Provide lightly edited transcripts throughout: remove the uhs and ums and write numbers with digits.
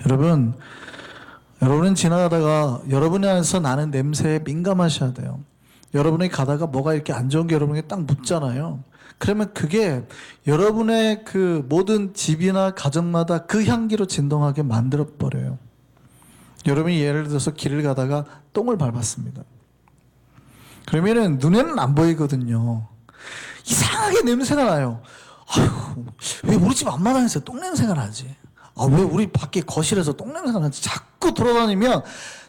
여러분은 지나가다가 여러분이 안에서 나는 냄새에 민감하셔야 돼요. 여러분이 가다가 뭐가 이렇게 안 좋은 게 여러분에게 딱 묻잖아요. 그러면 그게 여러분의 그 모든 집이나 가정마다 그 향기로 진동하게 만들어버려요. 여러분이 예를 들어서 길을 가다가 똥을 밟았습니다. 그러면은 눈에는 안 보이거든요. 이상하게 냄새가 나요. 아휴, 왜 우리 집 앞마당에서 똥 냄새가 나지? 왜 우리 밖에 거실에서 똥 냄새가 나지? 자꾸 돌아다니면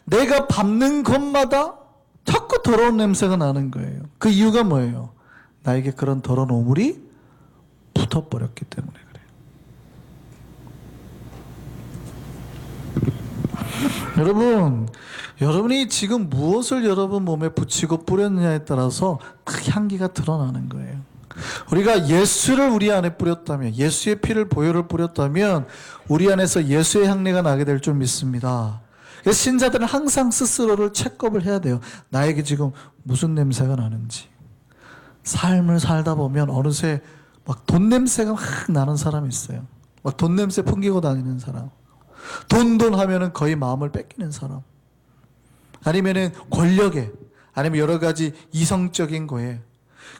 내가 밟는 곳마다 자꾸 더러운 냄새가 나는 거예요. 그 이유가 뭐예요? 나에게 그런 더러운 오물이 붙어버렸기 때문에 그래요. 여러분이 지금 무엇을 여러분 몸에 붙이고 뿌렸느냐에 따라서 그 향기가 드러나는 거예요. 우리가 예수를 우리 안에 뿌렸다면, 예수의 피를 보혈을 뿌렸다면 우리 안에서 예수의 향내가 나게 될 줄 믿습니다. 그래서 신자들은 항상 스스로를 체크업을 해야 돼요. 나에게 지금 무슨 냄새가 나는지. 삶을 살다 보면 어느새 막 돈 냄새가 막 나는 사람이 있어요. 막 돈 냄새 풍기고 다니는 사람. 돈 하면은 거의 마음을 뺏기는 사람. 아니면은 권력에, 아니면 여러 가지 이성적인 거에.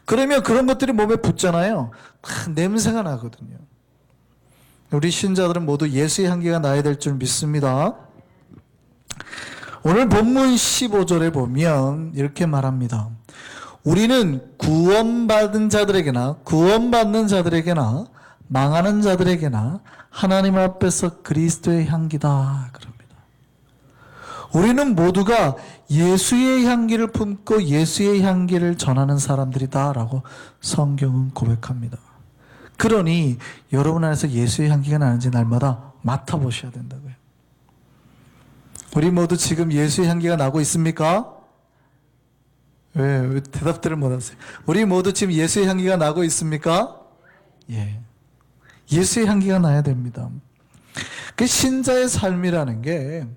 그러면 그런 것들이 몸에 붙잖아요. 냄새가 나거든요. 우리 신자들은 모두 예수의 향기가 나야 될 줄 믿습니다. 오늘 본문 15절에 보면 이렇게 말합니다. 우리는 구원받은 자들에게나 구원받는 자들에게나 망하는 자들에게나 하나님 앞에서 그리스도의 향기다 그럽니다. 우리는 모두가 예수의 향기를 품고 예수의 향기를 전하는 사람들이다 라고 성경은 고백합니다. 그러니 여러분 안에서 예수의 향기가 나는지 날마다 맡아보셔야 된다고요. 우리 모두 지금 예수의 향기가 나고 있습니까? 왜 대답들을 못하세요? 우리 모두 지금 예수의 향기가 나고 있습니까? 예. 예수의 향기가 나야 됩니다. 그 신자의 삶이라는 게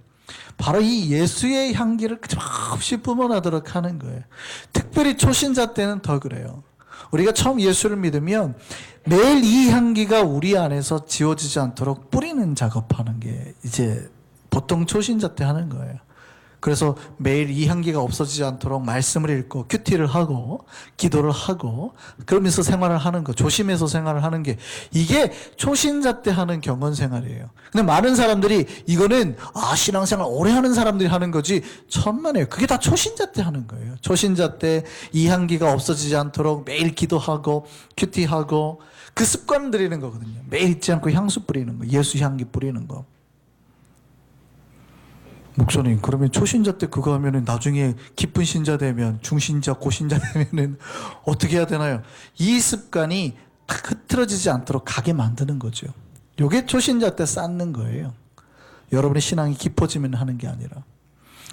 바로 이 예수의 향기를 끝없이 뿜어나도록 하는 거예요. 특별히 초신자 때는 더 그래요. 우리가 처음 예수를 믿으면 매일 이 향기가 우리 안에서 지워지지 않도록 뿌리는 작업하는 게 이제 보통 초신자 때 하는 거예요. 그래서 매일 이 향기가 없어지지 않도록 말씀을 읽고 큐티를 하고 기도를 하고 그러면서 생활을 하는 거, 조심해서 생활을 하는 게 이게 초신자 때 하는 경건 생활이에요. 근데 많은 사람들이 이거는 신앙생활 오래 하는 사람들이 하는 거지 천만에요. 그게 다 초신자 때 하는 거예요. 초신자 때 이 향기가 없어지지 않도록 매일 기도하고 큐티하고 그 습관 들이는 거거든요. 매일 잊지 않고 향수 뿌리는 거, 예수 향기 뿌리는 거. 목사님, 그러면 초신자 때 그거 하면은 나중에 깊은 신자 되면, 중신자, 고신자 되면은 어떻게 해야 되나요? 이 습관이 흐트러지지 않도록 가게 만드는 거죠. 요게 초신자 때 쌓는 거예요. 여러분의 신앙이 깊어지면 하는 게 아니라.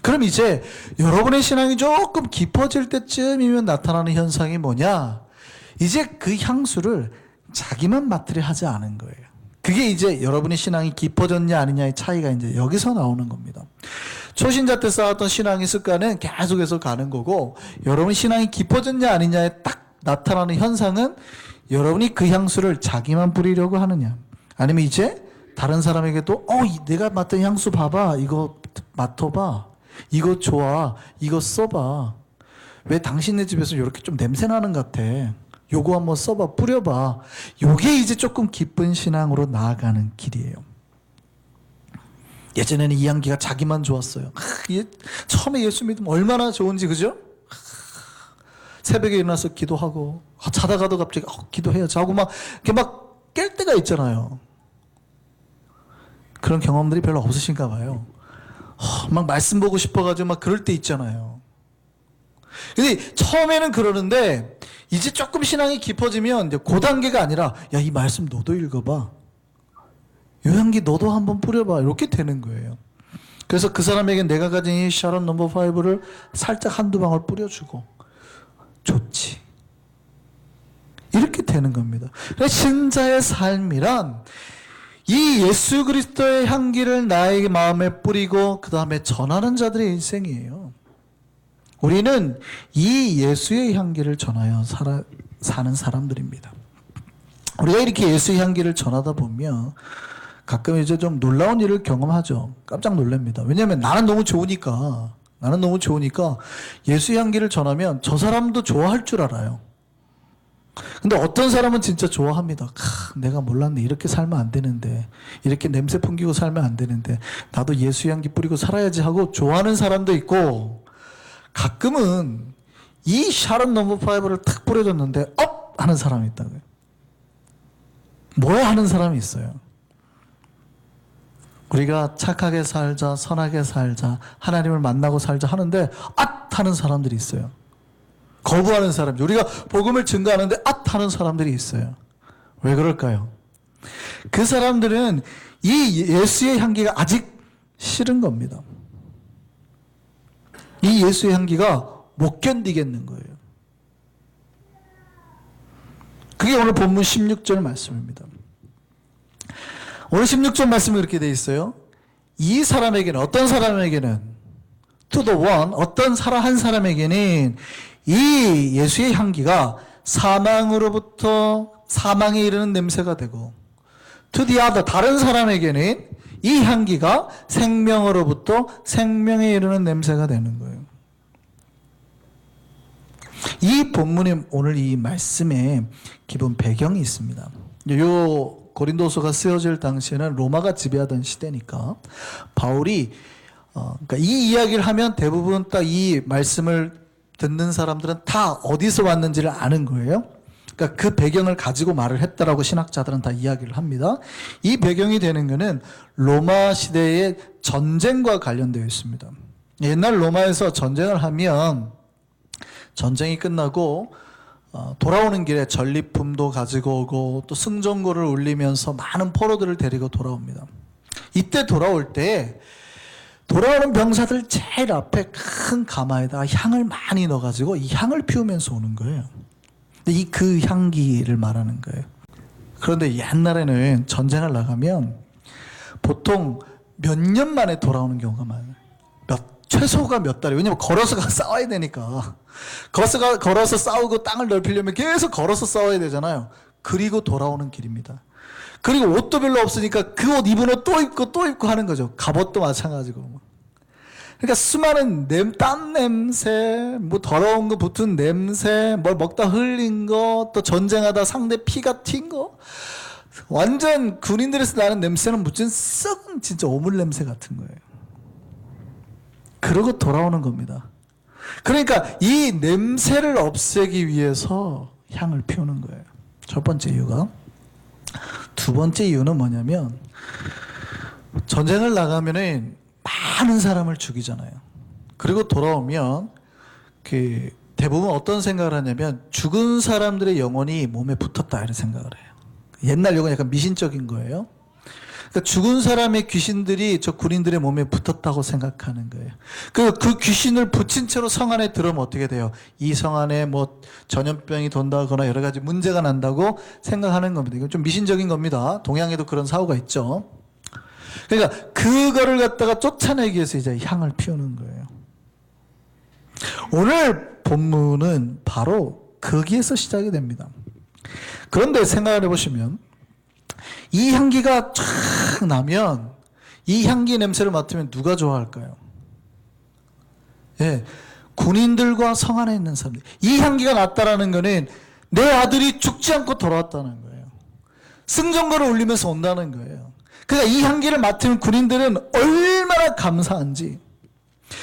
그럼 이제 여러분의 신앙이 조금 깊어질 때쯤이면 나타나는 현상이 뭐냐? 이제 그 향수를 자기만 맡으려 하지 않은 거예요. 그게 이제 여러분의 신앙이 깊어졌냐 아니냐의 차이가 이제 여기서 나오는 겁니다. 초신자 때 쌓았던 신앙의 습관은 계속해서 가는 거고, 여러분 신앙이 깊어졌냐 아니냐에 딱 나타나는 현상은 여러분이 그 향수를 자기만 뿌리려고 하느냐, 아니면 이제 다른 사람에게도 내가 맡은 향수 봐봐, 이거 맡아봐, 이거 좋아, 이거 써봐, 왜 당신네 집에서 이렇게 좀 냄새 나는 것 같아, 요거 한번 써봐, 뿌려봐. 요게 이제 조금 깊은 신앙으로 나아가는 길이에요. 예전에는 이 향기가 자기만 좋았어요. 처음에 예수 믿으면 얼마나 좋은지, 그죠? 새벽에 일어나서 기도하고, 자다가도 갑자기 기도해야지 하고 이렇게 막 깰 때가 있잖아요. 그런 경험들이 별로 없으신가 봐요. 막 말씀 보고 싶어가지고 막 그럴 때 있잖아요. 근데 처음에는 그러는데 이제 조금 신앙이 깊어지면 이제 그 단계가 아니라, 야, 이 말씀 너도 읽어봐, 요 향기 너도 한번 뿌려봐, 이렇게 되는 거예요. 그래서 그 사람에게 내가 가진 이 샤론 넘버 5를 살짝 한두 방울 뿌려주고, 좋지, 이렇게 되는 겁니다. 신자의 삶이란 이 예수 그리스도의 향기를 나의 마음에 뿌리고 그 다음에 전하는 자들의 인생이에요. 우리는 이 예수의 향기를 전하여 사는 사람들입니다. 우리가 이렇게 예수의 향기를 전하다 보면 가끔 이제 좀 놀라운 일을 경험하죠. 깜짝 놀랍니다. 왜냐하면 나는 너무 좋으니까 예수의 향기를 전하면 저 사람도 좋아할 줄 알아요. 근데 어떤 사람은 진짜 좋아합니다. 내가 몰랐네. 이렇게 살면 안 되는데, 이렇게 냄새 풍기고 살면 안 되는데, 나도 예수의 향기 뿌리고 살아야지 하고 좋아하는 사람도 있고, 가끔은 이 샤론 넘버 5를 탁 뿌려줬는데 업! 하는 사람이 있다고요. 뭐야 하는 사람이 있어요. 우리가 착하게 살자, 선하게 살자, 하나님을 만나고 살자 하는데 앗! 하는 사람들이 있어요. 거부하는 사람들. 우리가 복음을 증거하는데 앗! 하는 사람들이 있어요. 왜 그럴까요? 그 사람들은 이 예수의 향기가 아직 싫은 겁니다. 이 예수의 향기가 못 견디겠는 거예요. 그게 오늘 본문 16절 말씀입니다. 오늘 16절 말씀이 그렇게 되어 있어요. 이 사람에게는, 어떤 사람에게는, to the one, 어떤 한 사람에게는 이 예수의 향기가 사망으로부터 사망에 이르는 냄새가 되고, to the other, 다른 사람에게는 이 향기가 생명으로부터 생명에 이르는 냄새가 되는 거예요. 이 본문에 오늘 이 말씀에 기본 배경이 있습니다. 요 고린도서가 쓰여질 당시에는 로마가 지배하던 시대니까 바울이 그러니까 이 이야기를 하면 대부분 딱 이 말씀을 듣는 사람들은 다 어디서 왔는지를 아는 거예요. 그러니까 그 배경을 가지고 말을 했다라고 신학자들은 다 이야기를 합니다. 이 배경이 되는 것은 로마 시대의 전쟁과 관련되어 있습니다. 옛날 로마에서 전쟁을 하면 전쟁이 끝나고 돌아오는 길에 전리품도 가지고 오고 또 승전고를 울리면서 많은 포로들을 데리고 돌아옵니다. 이때 돌아올 때 돌아오는 병사들 제일 앞에 큰 가마에다가 향을 많이 넣어가지고 이 향을 피우면서 오는 거예요. 근데 그 향기를 말하는 거예요. 그런데 옛날에는 전쟁을 나가면 보통 몇 년 만에 돌아오는 경우가 많아요. 최소가 몇 달이에요. 왜냐면 걸어서 싸워야 되니까. 걸어서 싸우고 땅을 넓히려면 계속 걸어서 싸워야 되잖아요. 그리고 돌아오는 길입니다. 그리고 옷도 별로 없으니까 그 옷 입은 옷 또 입고 하는 거죠. 갑옷도 마찬가지고. 그러니까 수많은 땀 냄새, 뭐 더러운 거 붙은 냄새, 뭘 먹다 흘린 거, 또 전쟁하다 상대 피가 튄 거. 완전 군인들에서 나는 냄새는 무슨 썩은 진짜 오물 냄새 같은 거예요. 그러고 돌아오는 겁니다. 그러니까 이 냄새를 없애기 위해서 향을 피우는 거예요. 첫 번째 이유가. 두 번째 이유는 뭐냐면 전쟁을 나가면은 많은 사람을 죽이잖아요. 그리고 돌아오면 대부분 어떤 생각을 하냐면 죽은 사람들의 영혼이 몸에 붙었다 이런 생각을 해요. 옛날 이건 약간 미신적인 거예요. 그러니까 죽은 사람의 귀신들이 저 군인들의 몸에 붙었다고 생각하는 거예요. 그 귀신을 붙인 채로 성 안에 들어오면 어떻게 돼요? 이 성 안에 뭐 전염병이 돈다거나 여러 가지 문제가 난다고 생각하는 겁니다. 이건 좀 미신적인 겁니다. 동양에도 그런 사고가 있죠. 그러니까 그거를 갖다가 쫓아내기 위해서 이제 향을 피우는 거예요. 오늘 본문은 바로 거기에서 시작이 됩니다. 그런데 생각을 해보시면 이 향기가 쫙 나면 이 향기 냄새를 맡으면 누가 좋아할까요? 예, 군인들과 성 안에 있는 사람들. 이 향기가 났다라는 거는 내 아들이 죽지 않고 돌아왔다는 거예요. 승전거를 울리면서 온다는 거예요. 그러니까 이 향기를 맡은 군인들은 얼마나 감사한지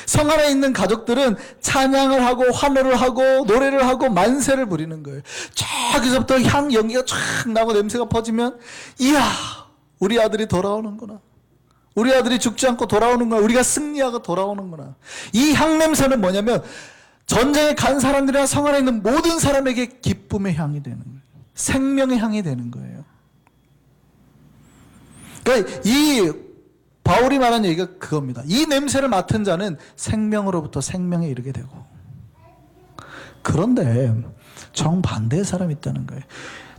성 안에 있는 가족들은 찬양을 하고 환호를 하고 노래를 하고 만세를 부리는 거예요. 저기서부터 향 연기가 쫙 나고 냄새가 퍼지면 이야 우리 아들이 돌아오는구나. 우리 아들이 죽지 않고 돌아오는구나. 우리가 승리하고 돌아오는구나. 이 향 냄새는 뭐냐면 전쟁에 간 사람들이나 성 안에 있는 모든 사람에게 기쁨의 향이 되는 거예요. 생명의 향이 되는 거예요. 그러니까 이 바울이 말한 얘기가 그겁니다. 이 냄새를 맡은 자는 생명으로부터 생명에 이르게 되고. 그런데 정반대의 사람이 있다는 거예요.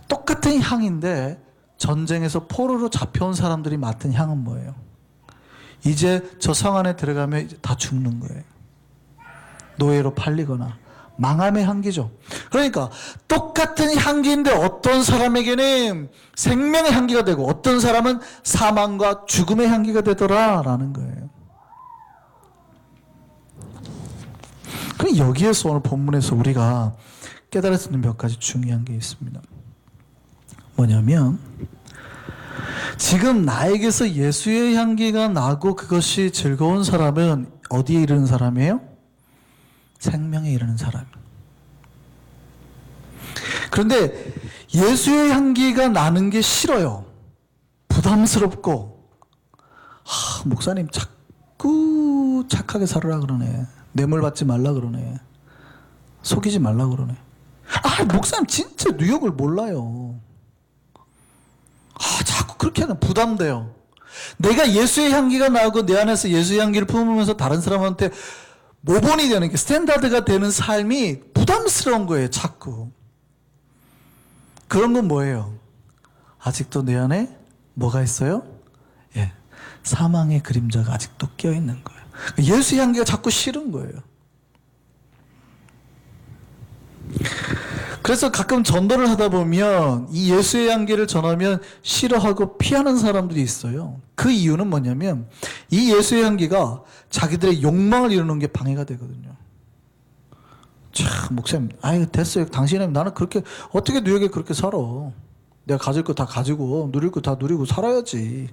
똑같은 향인데 전쟁에서 포로로 잡혀온 사람들이 맡은 향은 뭐예요? 이제 저 성 안에 들어가면 이제 다 죽는 거예요. 노예로 팔리거나 망함의 향기죠. 그러니까 똑같은 향기인데 어떤 사람에게는 생명의 향기가 되고 어떤 사람은 사망과 죽음의 향기가 되더라라는 거예요. 그럼 여기에서 오늘 본문에서 우리가 깨달을 수 있는 몇 가지 중요한 게 있습니다. 뭐냐면 지금 나에게서 예수의 향기가 나고 그것이 즐거운 사람은 어디에 이르는 사람이에요? 생명에 이르는 사람. 그런데 예수의 향기가 나는 게 싫어요. 부담스럽고 목사님 자꾸 착하게 살으라 그러네. 뇌물 받지 말라 그러네. 속이지 말라 그러네. 목사님 진짜 뉴욕을 몰라요. 자꾸 그렇게 하면 부담돼요. 내가 예수의 향기가 나고 내 안에서 예수의 향기를 품으면서 다른 사람한테 모본이 되는 게 스탠다드가 되는 삶이 부담스러운 거예요. 자꾸. 그런 건 뭐예요? 아직도 내 안에 뭐가 있어요? 사망의 그림자가 아직도 껴있는 거예요. 예수의 향기가 자꾸 싫은 거예요. 그래서 가끔 전도를 하다 보면 이 예수의 향기를 전하면 싫어하고 피하는 사람들이 있어요. 그 이유는 뭐냐면 이 예수의 향기가 자기들의 욕망을 이루는 게 방해가 되거든요. 참 목사님 됐어요. 당신은 나는 그렇게 어떻게 뉴욕에 그렇게 살아. 내가 가질 거 다 가지고 누릴 거 다 누리고 살아야지.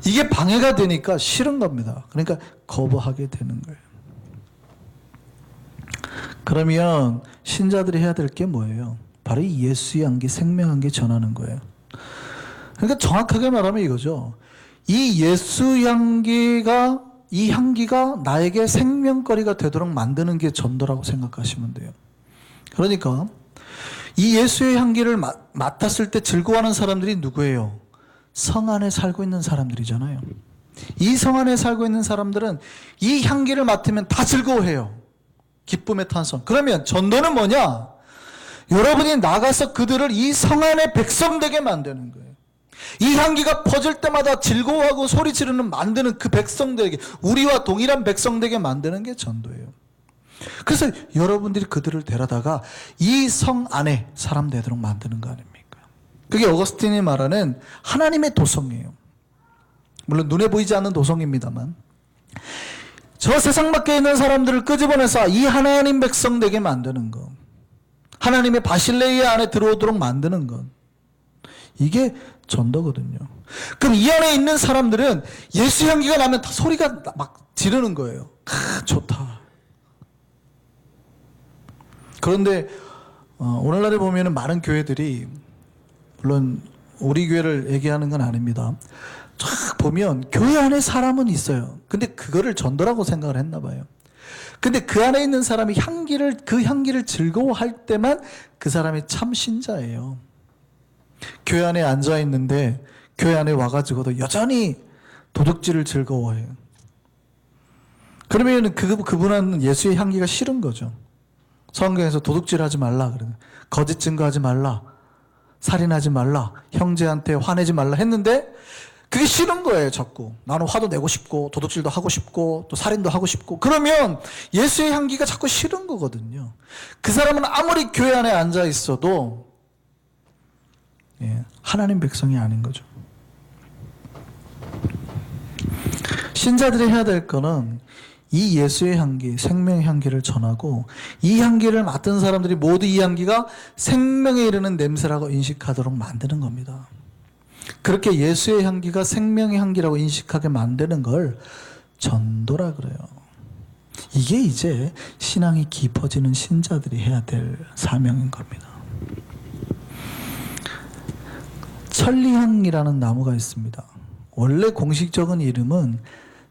이게 방해가 되니까 싫은 겁니다. 그러니까 거부하게 되는 거예요. 그러면 신자들이 해야 될 게 뭐예요? 바로 이 예수의 향기, 생명 향기 전하는 거예요. 그러니까 정확하게 말하면 이거죠. 이 예수 향기가, 이 향기가 나에게 생명거리가 되도록 만드는 게 전도라고 생각하시면 돼요. 그러니까 이 예수의 향기를 맡았을 때 즐거워하는 사람들이 누구예요? 성 안에 살고 있는 사람들이잖아요. 이 성 안에 살고 있는 사람들은 이 향기를 맡으면 다 즐거워해요. 기쁨의 탄성. 그러면 전도는 뭐냐? 여러분이 나가서 그들을 이 성 안의 백성 되게 만드는 거예요. 이 향기가 퍼질 때마다 즐거워하고 소리 지르는 만드는 그 백성들에게, 우리와 동일한 백성 되게 만드는 게 전도예요. 그래서 여러분들이 그들을 데려다가 이 성 안에 사람 되도록 만드는 거 아닙니까? 그게 어거스틴이 말하는 하나님의 도성이에요. 물론 눈에 보이지 않는 도성입니다만, 저 세상 밖에 있는 사람들을 끄집어내서 이 하나님 백성 되게 만드는 것, 하나님의 바실레이아 안에 들어오도록 만드는 것, 이게 전도거든요. 그럼 이 안에 있는 사람들은 예수 향기가 나면 다 소리가 막 지르는 거예요. 좋다. 그런데 오늘날에 보면 많은 교회들이, 물론 우리 교회를 얘기하는 건 아닙니다. 쫙 보면 교회 안에 사람은 있어요. 근데 그거를 전도라고 생각을 했나 봐요. 근데 그 안에 있는 사람이 그 향기를 즐거워할 때만 그 사람이 참 신자예요. 교회 안에 앉아 있는데 교회 안에 와가지고도 여전히 도둑질을 즐거워해요. 그러면 그분은 예수의 향기가 싫은 거죠. 성경에서 도둑질하지 말라 그러는, 거짓 증거하지 말라, 살인하지 말라, 형제한테 화내지 말라 했는데 그게 싫은 거예요. 자꾸 나는 화도 내고 싶고 도둑질도 하고 싶고 또 살인도 하고 싶고, 그러면 예수의 향기가 자꾸 싫은 거거든요. 그 사람은 아무리 교회 안에 앉아 있어도 하나님 백성이 아닌 거죠. 신자들이 해야 될 거는 이 예수의 향기, 생명의 향기를 전하고, 이 향기를 맡은 사람들이 모두 이 향기가 생명에 이르는 냄새라고 인식하도록 만드는 겁니다. 그렇게 예수의 향기가 생명의 향기라고 인식하게 만드는 걸 전도라 그래요. 이게 이제 신앙이 깊어지는 신자들이 해야 될 사명인 겁니다. 천리향이라는 나무가 있습니다. 원래 공식적인 이름은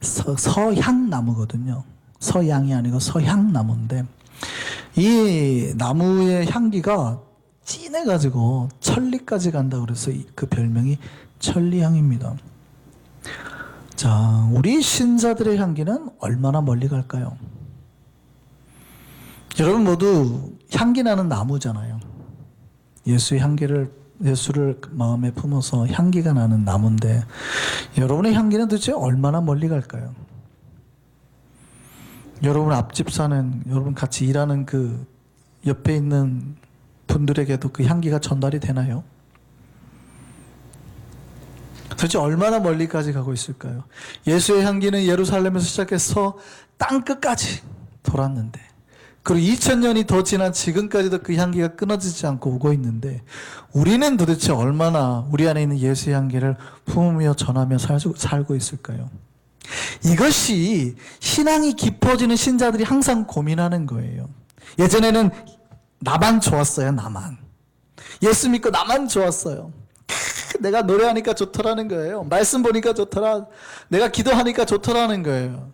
서향나무거든요. 서양이 아니고 서향나무인데, 이 나무의 향기가 진해가지고 천리까지 간다 그래서 그 별명이 천리향입니다. 자, 우리 신자들의 향기는 얼마나 멀리 갈까요? 여러분 모두 향기 나는 나무잖아요. 예수를 마음에 품어서 향기가 나는 나무인데, 여러분의 향기는 도대체 얼마나 멀리 갈까요? 여러분 앞집 사는, 여러분 같이 일하는 그 옆에 있는 분들에게도 그 향기가 전달이 되나요? 도대체 얼마나 멀리까지 가고 있을까요? 예수의 향기는 예루살렘에서 시작해서 땅끝까지 돌았는데, 그리고 2000년이 더 지난 지금까지도 그 향기가 끊어지지 않고 오고 있는데, 우리는 도대체 얼마나 우리 안에 있는 예수의 향기를 품으며 전하며 살고 있을까요? 이것이 신앙이 깊어지는 신자들이 항상 고민하는 거예요. 예전에는 나만 좋았어요. 나만. 예수 믿고 나만 좋았어요. 내가 노래하니까 좋더라는 거예요. 말씀 보니까 좋더라. 내가 기도하니까 좋더라는 거예요.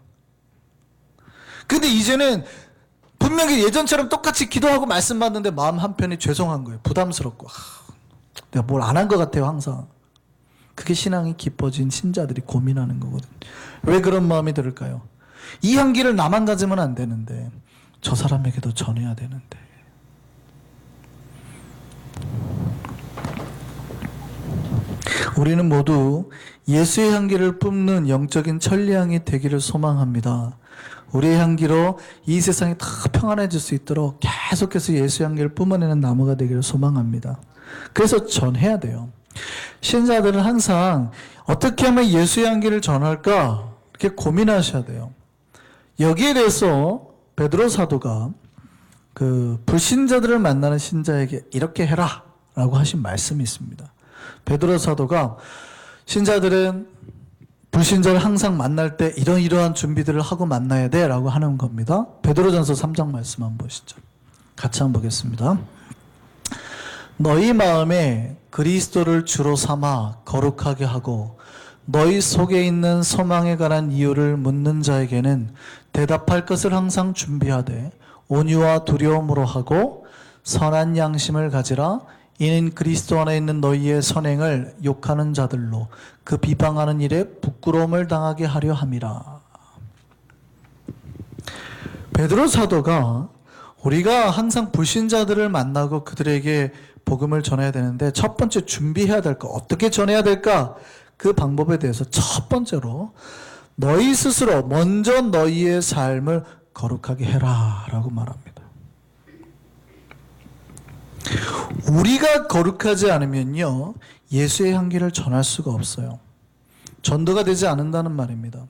근데 이제는 분명히 예전처럼 똑같이 기도하고 말씀 받는데 마음 한편이 죄송한 거예요. 부담스럽고. 내가 뭘 안 한 것 같아요. 항상. 그게 신앙이 깊어진 신자들이 고민하는 거거든요. 왜 그런 마음이 들을까요? 이 향기를 나만 가지면 안 되는데 저 사람에게도 전해야 되는데. 우리는 모두 예수의 향기를 뿜는 영적인 천리향이 되기를 소망합니다. 우리의 향기로 이 세상이 다 평안해질 수 있도록 계속해서 예수의 향기를 뿜어내는 나무가 되기를 소망합니다. 그래서 전해야 돼요. 신자들은 항상 어떻게 하면 예수의 향기를 전할까 이렇게 고민하셔야 돼요. 여기에 대해서 베드로 사도가 그 불신자들을 만나는 신자에게 이렇게 해라 라고 하신 말씀이 있습니다. 베드로 사도가 신자들은 불신자를 항상 만날 때 이러한 준비들을 하고 만나야 돼 라고 하는 겁니다. 베드로전서 3장 말씀 한번 보시죠. 같이 한번 보겠습니다. 너희 마음에 그리스도를 주로 삼아 거룩하게 하고 너희 속에 있는 소망에 관한 이유를 묻는 자에게는 대답할 것을 항상 준비하되 온유와 두려움으로 하고 선한 양심을 가지라. 이는 그리스도 안에 있는 너희의 선행을 욕하는 자들로 그 비방하는 일에 부끄러움을 당하게 하려 함이라. 베드로 사도가 우리가 항상 불신자들을 만나고 그들에게 복음을 전해야 되는데 첫 번째 준비해야 될 거, 어떻게 전해야 될까? 그 방법에 대해서 첫 번째로 너희 스스로 먼저 너희의 삶을 거룩하게 해라 라고 말합니다. 우리가 거룩하지 않으면요 예수의 향기를 전할 수가 없어요. 전도가 되지 않는다는 말입니다.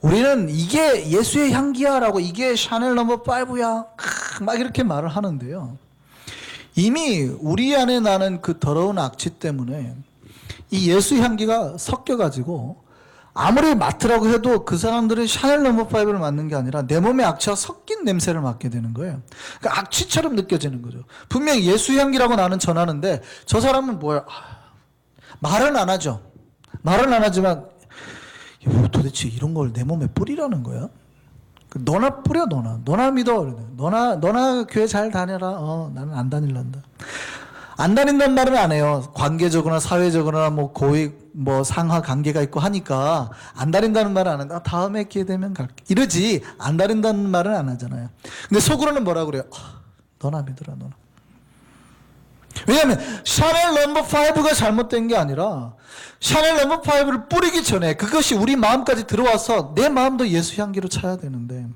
우리는 이게 예수의 향기야 라고, 이게 샤넬 넘버 5야 막 이렇게 말을 하는데요, 이미 우리 안에 나는 그 더러운 악취 때문에 이 예수 향기가 섞여가지고 아무리 맡으라고 해도 그 사람들은 샤넬 넘버 5를 맡는 게 아니라 내 몸에 악취와 섞인 냄새를 맡게 되는 거예요. 그러니까 악취처럼 느껴지는 거죠. 분명히 예수 향기라고 나는 전하는데 저 사람은 뭐야? 말은 안 하죠. 말은 안 하지만 도대체 이런 걸 내 몸에 뿌리라는 거야? 너나 뿌려. 너나 믿어. 너나 교회 잘 다녀라. 나는 안 다닐란다. 안 다닌다는 말은 안 해요. 관계적으로나 사회적으로나 뭐 고익 상하 관계가 있고 하니까 안 다닌다는 말은 안 한다. 다음에 기회 되면 갈게. 이러지 안 다닌다는 말은 안 하잖아요. 근데 속으로는 뭐라 그래요? 너나 믿어라. 너나. 왜냐하면 샤넬 넘버 5가 잘못된 게 아니라 샤넬 넘버 5를 뿌리기 전에 그것이 우리 마음까지 들어와서 내 마음도 예수 향기로 차야 되는데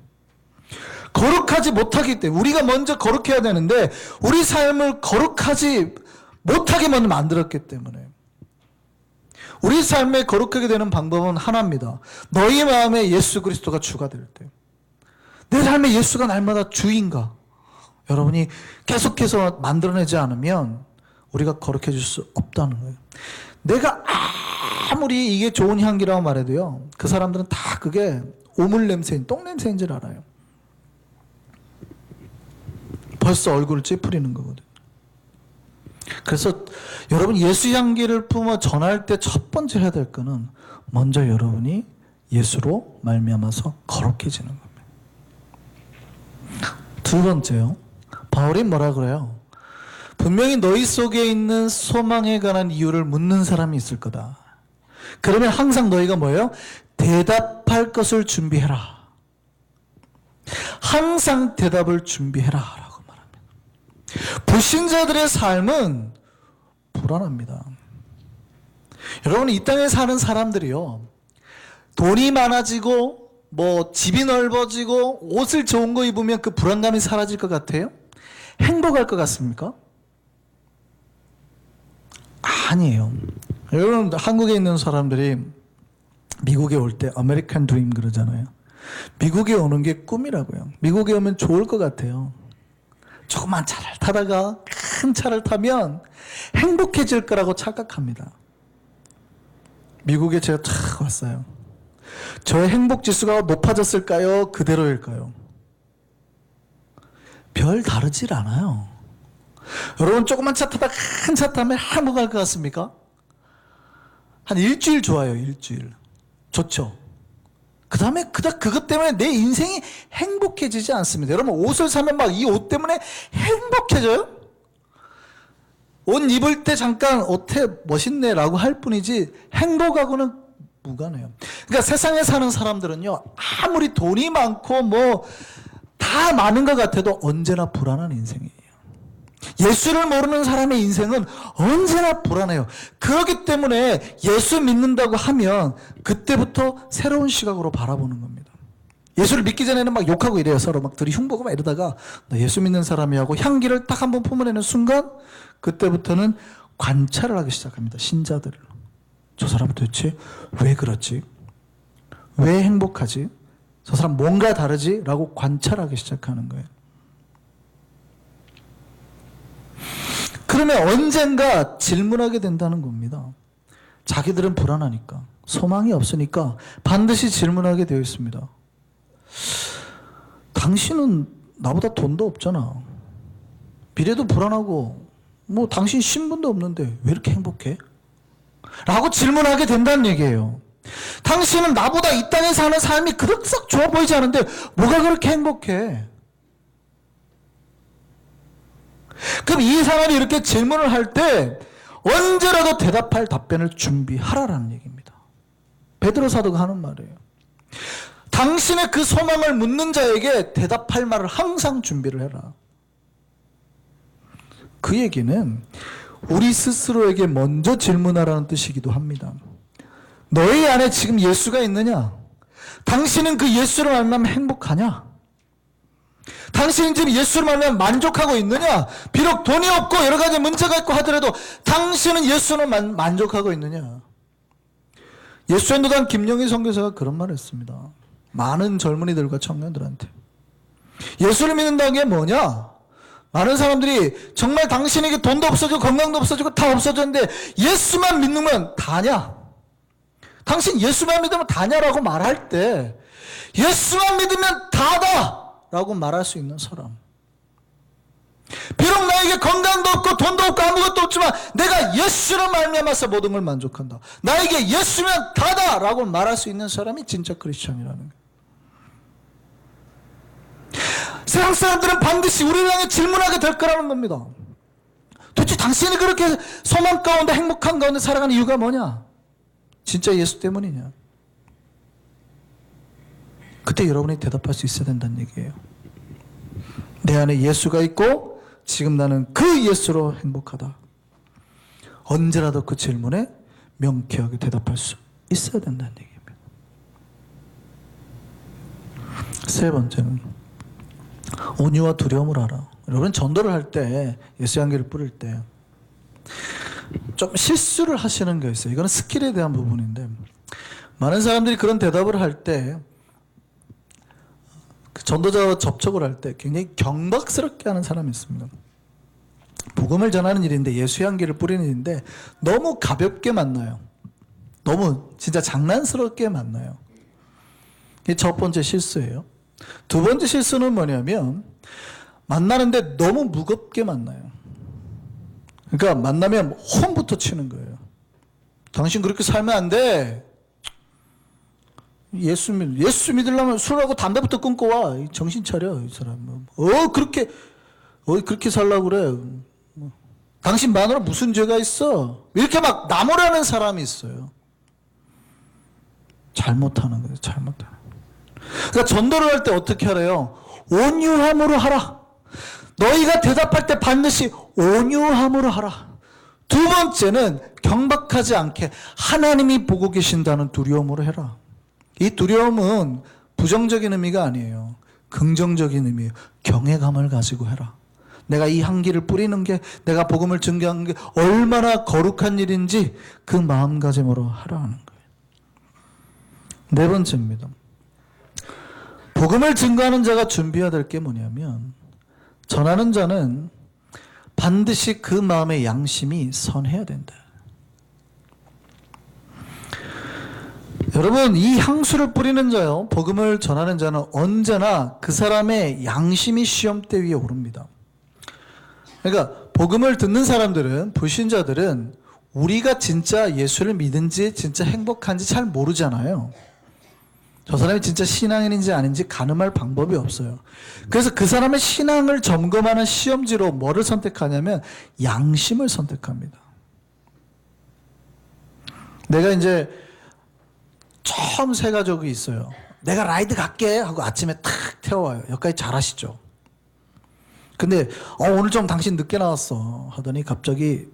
거룩하지 못하기 때문에 우리가 먼저 거룩해야 되는데 우리 삶을 거룩하지 못하게 먼저 만들었기 때문에 우리 삶에 거룩하게 되는 방법은 하나입니다. 너희 마음에 예수 그리스도가 주가 될 때, 내 삶에 예수가 날마다 주인가 여러분이 계속해서 만들어내지 않으면 우리가 거룩해질 수 없다는 거예요. 내가 아무리 이게 좋은 향기라고 말해도요 그 사람들은 다 그게 오물 냄새인 똥 냄새인 줄 알아요. 벌써 얼굴을 찌푸리는 거거든요. 그래서 여러분 예수 향기를 품어 전할 때 첫 번째 해야 될 거는 먼저 여러분이 예수로 말미암아서 거룩해지는 겁니다. 두 번째요, 바울이 뭐라 그래요? 분명히 너희 속에 있는 소망에 관한 이유를 묻는 사람이 있을 거다. 그러면 항상 너희가 뭐예요? 대답할 것을 준비해라. 항상 대답을 준비해라 라고 말합니다. 불신자들의 삶은 불안합니다. 여러분 이 땅에 사는 사람들이요 돈이 많아지고 뭐 집이 넓어지고 옷을 좋은 거 입으면 그 불안감이 사라질 것 같아요? 행복할 것 같습니까? 아니에요. 여러분, 한국에 있는 사람들이 미국에 올 때 아메리칸 드림 그러잖아요. 미국에 오는 게 꿈이라고요. 미국에 오면 좋을 것 같아요. 조그만 차를 타다가 큰 차를 타면 행복해질 거라고 착각합니다. 미국에 제가 탁 왔어요. 저의 행복 지수가 높아졌을까요? 그대로일까요? 별 다르질 않아요. 여러분, 조그만 차 타다 큰 차 타면 행복할 것 같습니까? 한 일주일 좋아요. 일주일 좋죠. 그 다음에 그것 때문에 내 인생이 행복해지지 않습니다. 여러분, 옷을 사면 막 이 옷 때문에 행복해져요? 옷 입을 때 잠깐 옷에 멋있네 라고 할 뿐이지 행복하고는 무관해요. 그러니까 세상에 사는 사람들은요, 아무리 돈이 많고 뭐 다 많은 것 같아도 언제나 불안한 인생이에요. 예수를 모르는 사람의 인생은 언제나 불안해요. 그렇기 때문에 예수 믿는다고 하면 그때부터 새로운 시각으로 바라보는 겁니다. 예수를 믿기 전에는 막 욕하고 이래요. 서로 막 둘이 흉보고 막 이러다가 나 예수 믿는 사람이 하고 향기를 딱 한번 품어내는 순간 그때부터는 관찰을 하기 시작합니다. 신자들을. 저 사람은 도대체 왜 그렇지? 왜 행복하지? 저 사람 뭔가 다르지? 라고 관찰하기 시작하는 거예요. 그러면 언젠가 질문하게 된다는 겁니다. 자기들은 불안하니까, 소망이 없으니까 반드시 질문하게 되어 있습니다. 당신은 나보다 돈도 없잖아. 미래도 불안하고 뭐 당신 신분도 없는데 왜 이렇게 행복해? 라고 질문하게 된다는 얘기예요. 당신은 나보다 이 땅에 사는 삶이 그렇게 썩 좋아 보이지 않은데 뭐가 그렇게 행복해? 그럼 이 사람이 이렇게 질문을 할 때 언제라도 대답할 답변을 준비하라라는 얘기입니다. 베드로 사도가 하는 말이에요. 당신의 그 소망을 묻는 자에게 대답할 말을 항상 준비를 해라. 그 얘기는 우리 스스로에게 먼저 질문하라는 뜻이기도 합니다. 너희 안에 지금 예수가 있느냐? 당신은 그 예수를 만나면 행복하냐? 당신은 지금 예수를 만나면 만족하고 있느냐? 비록 돈이 없고 여러 가지 문제가 있고 하더라도 당신은 예수를 만족하고 있느냐? 예수전도단 김영희 선교사가 그런 말을 했습니다. 많은 젊은이들과 청년들한테. 예수를 믿는다는 게 뭐냐? 많은 사람들이 정말 당신에게 돈도 없어지고 건강도 없어지고 다 없어졌는데 예수만 믿으면 다냐? 당신 예수만 믿으면 다냐라고 말할 때 예수만 믿으면 다다! 라고 말할 수 있는 사람. 비록 나에게 건강도 없고 돈도 없고 아무것도 없지만 내가 예수를 말미암아서 모든 걸 만족한다. 나에게 예수면 다다! 라고 말할 수 있는 사람이 진짜 크리스천이라는 거예요. 세상 사람들은 반드시 우리를 향해 질문하게 될 거라는 겁니다. 도대체 당신이 그렇게 소망 가운데 행복한 가운데 살아가는 이유가 뭐냐? 진짜 예수 때문이냐? 그때 여러분이 대답할 수 있어야 된다는 얘기예요. 내 안에 예수가 있고 지금 나는 그 예수로 행복하다. 언제라도 그 질문에 명쾌하게 대답할 수 있어야 된다는 얘기입니다. 세 번째는 온유와 두려움을 알아. 여러분 전도를 할 때 예수 향기를 뿌릴 때 좀 실수를 하시는 게 있어요. 이거는 스킬에 대한 부분인데 많은 사람들이 그런 대답을 할 때 전도자와 접촉을 할 때 굉장히 경박스럽게 하는 사람이 있습니다. 복음을 전하는 일인데 예수 향기를 뿌리는 일인데 너무 가볍게 만나요. 너무 진짜 장난스럽게 만나요. 이게 첫 번째 실수예요. 두 번째 실수는 뭐냐면 만나는데 너무 무겁게 만나요. 그러니까 만나면 홈부터 치는 거예요. 당신 그렇게 살면 안 돼. 예수 믿으려면 술하고 담배부터 끊고 와. 정신 차려, 이 사람. 그렇게 살라고 그래. 당신 마누라 무슨 죄가 있어? 이렇게 막 나무라는 사람이 있어요. 잘못하는 거예요, 잘못하는. 그러니까 전도를 할 때 어떻게 하래요? 온유함으로 하라. 너희가 대답할 때 반드시 온유함으로 하라. 두 번째는 경박하지 않게 하나님이 보고 계신다는 두려움으로 해라. 이 두려움은 부정적인 의미가 아니에요. 긍정적인 의미예요. 경외감을 가지고 해라. 내가 이 향기를 뿌리는 게, 내가 복음을 증거하는 게 얼마나 거룩한 일인지 그 마음가짐으로 하라는 거예요. 네 번째입니다. 복음을 증거하는 자가 준비해야 될 게 뭐냐면, 전하는 자는 반드시 그 마음의 양심이 선해야 된다. 여러분, 이 향수를 뿌리는 자요, 복음을 전하는 자는 언제나 그 사람의 양심이 시험대 위에 오릅니다. 그러니까 복음을 듣는 사람들은, 불신자들은 우리가 진짜 예수를 믿은지 진짜 행복한지 잘 모르잖아요. 저 사람이 진짜 신앙인인지 아닌지 가늠할 방법이 없어요. 그래서 그 사람의 신앙을 점검하는 시험지로 뭐를 선택하냐면 양심을 선택합니다. 내가 이제 처음 새 가족이 있어요. 내가 라이드 갈게 하고 아침에 탁 태워와요. 여기까지 잘 하시죠. 근데 오늘 좀 당신 늦게 나왔어 하더니 갑자기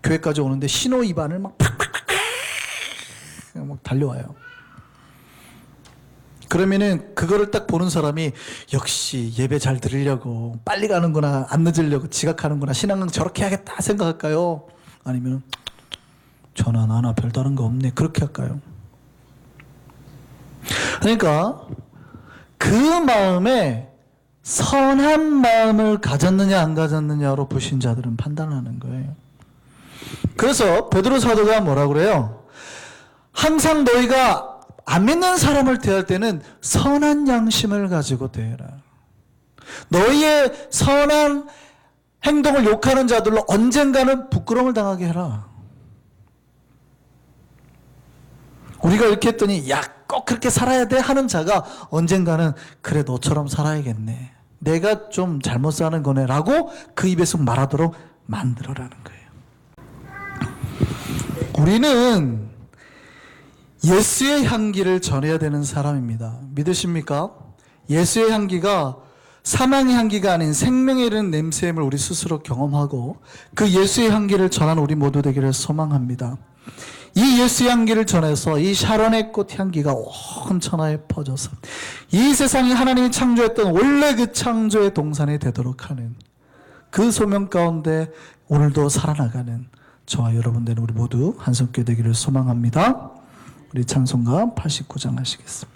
교회까지 오는데 신호 위반을 막 달려와요. 그러면은 그거를 딱 보는 사람이 역시 예배 잘 들으려고 빨리 가는구나, 안 늦으려고 지각하는구나, 신앙은 저렇게 해야겠다 생각할까요? 아니면 전화 나나 별다른 거 없네 그렇게 할까요? 그러니까 그 마음에 선한 마음을 가졌느냐 안 가졌느냐로 불신자들은 판단하는 거예요. 그래서 베드로 사도가 뭐라고 그래요? 항상 너희가 안 믿는 사람을 대할 때는 선한 양심을 가지고 대해라. 너희의 선한 행동을 욕하는 자들로 언젠가는 부끄러움을 당하게 해라. 우리가 이렇게 했더니 야, 꼭 그렇게 살아야 돼 하는 자가 언젠가는 그래 너처럼 살아야겠네, 내가 좀 잘못 사는 거네 라고 그 입에서 말하도록 만들어라는 거예요. 우리는 예수의 향기를 전해야 되는 사람입니다. 믿으십니까? 예수의 향기가 사망의 향기가 아닌 생명에 이르는 냄새임을 우리 스스로 경험하고 그 예수의 향기를 전하는 우리 모두 되기를 소망합니다. 이 예수의 향기를 전해서 이 샤론의 꽃 향기가 온 천하에 퍼져서 이 세상에 하나님이 창조했던 원래 그 창조의 동산이 되도록 하는 그 소명 가운데 오늘도 살아나가는 저와 여러분 되는 우리 모두 한성교회 되기를 소망합니다. 우리 찬송가 89장 하시겠습니다.